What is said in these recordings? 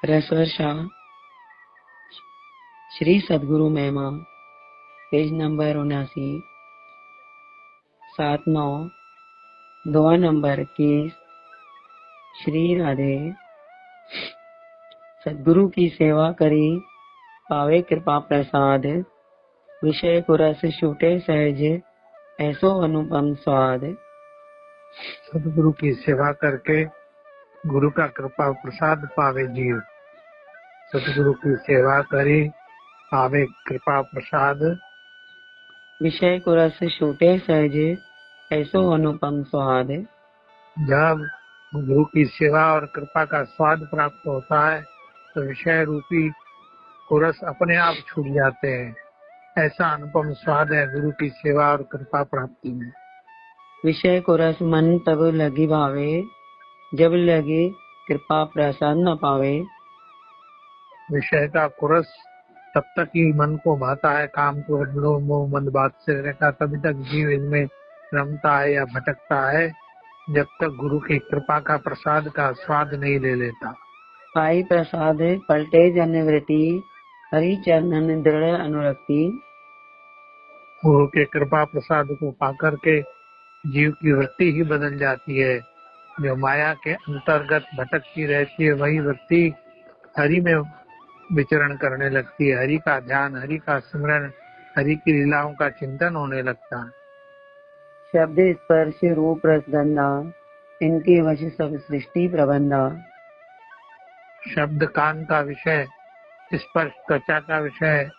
रसवर्षा श्री सदगुरु महिमा page number 79 7-9 दुआ नंबर 21। श्री राधे। सदगुरु की सेवा करी पावे कृपा प्रसाद, विषय को रस छूटे सहज ऐसो अनुपम स्वाद। सदगुरु की सेवा करके गुरु का कृपा प्रसाद पावे जीव। सदगुरु की सेवा करे पावे कृपा प्रसाद, विषय को रस छूटे सहज ऐसो अनुपम स्वाद। जब गुरु की सेवा और कृपा का स्वाद प्राप्त होता है तो विषय रूपी रस अपने आप छूट जाते हैं। ऐसा अनुपम स्वाद है गुरु की सेवा और कृपा प्राप्ति में। विषय को रस मन तब लगी भावे, जब लगे कृपा प्रसाद न पावे। विषय का कुरस तब तक ही मन को भाता है, काम को लोभ मोह मद बात्सल्य का तभी तक जीव इनमें रमता है या भटकता है, जब तक गुरु की कृपा का प्रसाद का स्वाद नहीं ले लेता। पाई प्रसाद पलटे जन वृत्ति, हरि चरणन दृढ़ अनुरक्ति। गुरु के कृपा प्रसाद को पाकर के जीव की वृत्ति ही बदल जाती है। जो माया के अंतर्गत भटकती रहती है वही वृत्ति हरि में विचरण करने लगती है। हरि का ध्यान, हरि का स्मरण, हरि की लीलाओं का चिंतन होने लगता है। शब्द स्पर्श रूप रसगंधा, इनके वश सब सृष्टि प्रबंधा। शब्द कान का विषय, स्पर्श त्वचा का विषय,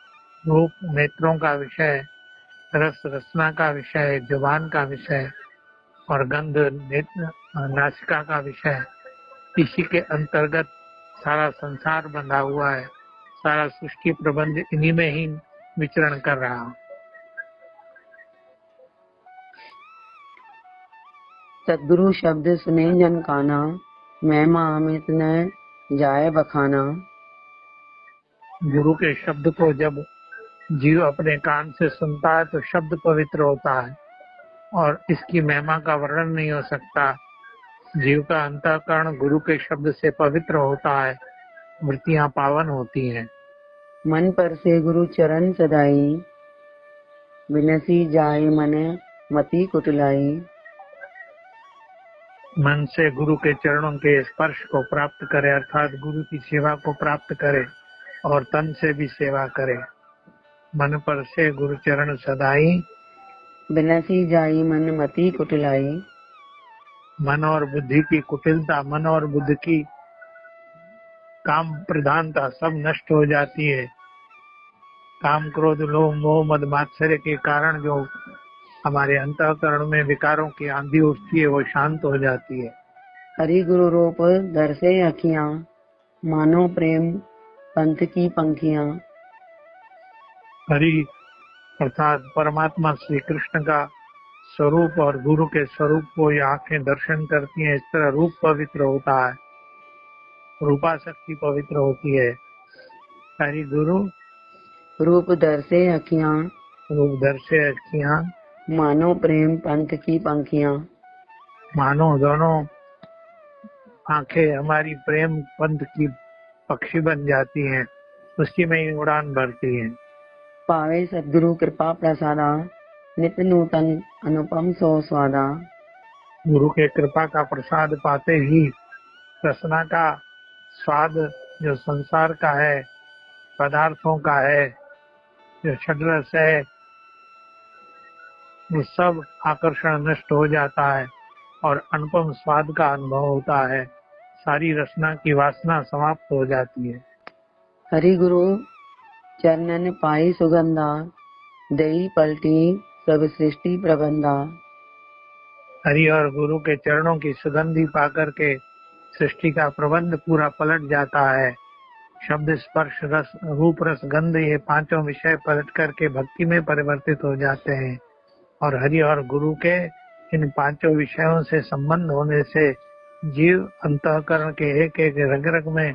रूप नेत्रों का विषय, रस रसना का विषय, जुबान का विषय और गंध नासिका का विषय। इसी के अंतर्गत सारा संसार बंधा हुआ है। सारा सृष्टि प्रबंध इन्हीं में ही विचरण कर रहा है। सदगुरु शब्द सुने जन काना, महिमा अमित न जाए बखाना। गुरु के शब्द को जब जीव अपने कान से सुनता है तो शब्द पवित्र होता है और इसकी महिमा का वर्णन नहीं हो सकता। जीव का अंतःकरण गुरु के शब्द से पवित्र होता है, वृत्तियां पावन होती हैं। मन पर से गुरु चरण सदाई, बिनसी जाए मन मति कुटलाई। मन से गुरु के चरणों के स्पर्श को प्राप्त करे, अर्थात गुरु की सेवा को प्राप्त करे और तन से भी सेवा करे। मन पर से गुरु चरण सदाई, बिनसी जाई मन मति कुटलाई। मन और बुद्धि की कुटिलता, मन और बुद्धि की काम प्रधानता सब नष्ट हो जाती है। काम क्रोध लोभ मोह मद मात्सर्य के कारण जो हमारे अंतःकरण में विकारों की आंधी उठती है वो शांत हो जाती है। हरि गुरु रूप दर्शे अखियां, मानो प्रेम पंथ की पंखियां। हरि अर्थात परमात्मा श्री कृष्ण का स्वरूप और गुरु के स्वरूप को ये आंखें दर्शन करती हैं। इस तरह रूप पवित्र होता है, रूपाशक्ति पवित्र होती है। हरि गुरु रूप दर्शे अखियां, रूप दर्शे अखियां, मानो प्रेम पंथ की पंखियां। मानो दोनों आंखें हमारी प्रेम पंथ की पक्षी बन जाती हैं, उसी में ही उड़ान भरती हैं। पावे सदगुरु कृपा प्रसादा, नित नूतन अनुपम सो स्वादा। गुरु के कृपा का प्रसाद पाते ही रसना का स्वाद जो संसार का है, पदार्थों का है, जो षड्रस है, वो सब आकर्षण नष्ट हो जाता है और अनुपम स्वाद का अनुभव होता है। सारी रसना की वासना समाप्त हो जाती है। हरि गुरु चरणन पाई सुगंधा, दई पलटी सब सृष्टि प्रबंधा। हरि और गुरु के चरणों की सुगंधी पाकर के सृष्टि का प्रबंध पूरा पलट जाता है। शब्द स्पर्श रस रूप रस गंध ये पांचों विषय पलट करके भक्ति में परिवर्तित हो जाते हैं और हरि और गुरु के इन पांचों विषयों से संबंध होने से जीव अंतःकरण के एक एक रग रग में,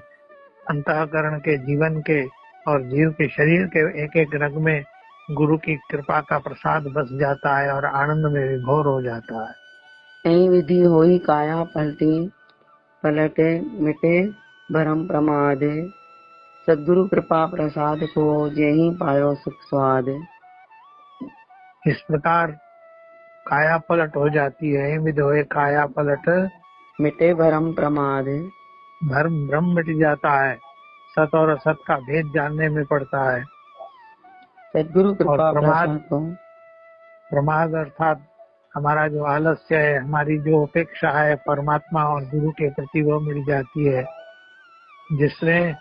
अंतःकरण के जीवन के और जीव के शरीर के एक एक रग में गुरु की कृपा का प्रसाद बस जाता है और आनंद में विभोर हो जाता है। ऐ विधि होई काया पलटी, पलटे मिटे भरम प्रमाद सद्गुरु कृपा प्रसाद को जेहि पायो सुख स्वाद। इस प्रकार काया पलट हो जाती है। विध होए काया पलट, मिटे भरम प्रमाद भ्रम भ्रम मिट जाता है। सत और असत का भेद जानने में पड़ता है। सद्गुरु कृपा और प्रसाद को प्रमाद अर्थात हमारा जो आलस्य है, हमारी जो अपेक्षा है परमात्मा और गुरु के प्रति, वो मिल जाती है, जिसने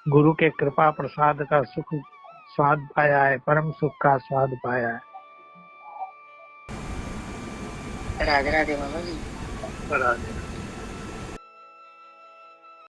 गुरु के कृपा प्रसाद का सुख स्वाद पाया है, परम सुख का स्वाद पाया है। राधे राधे बाबा जी। राधे।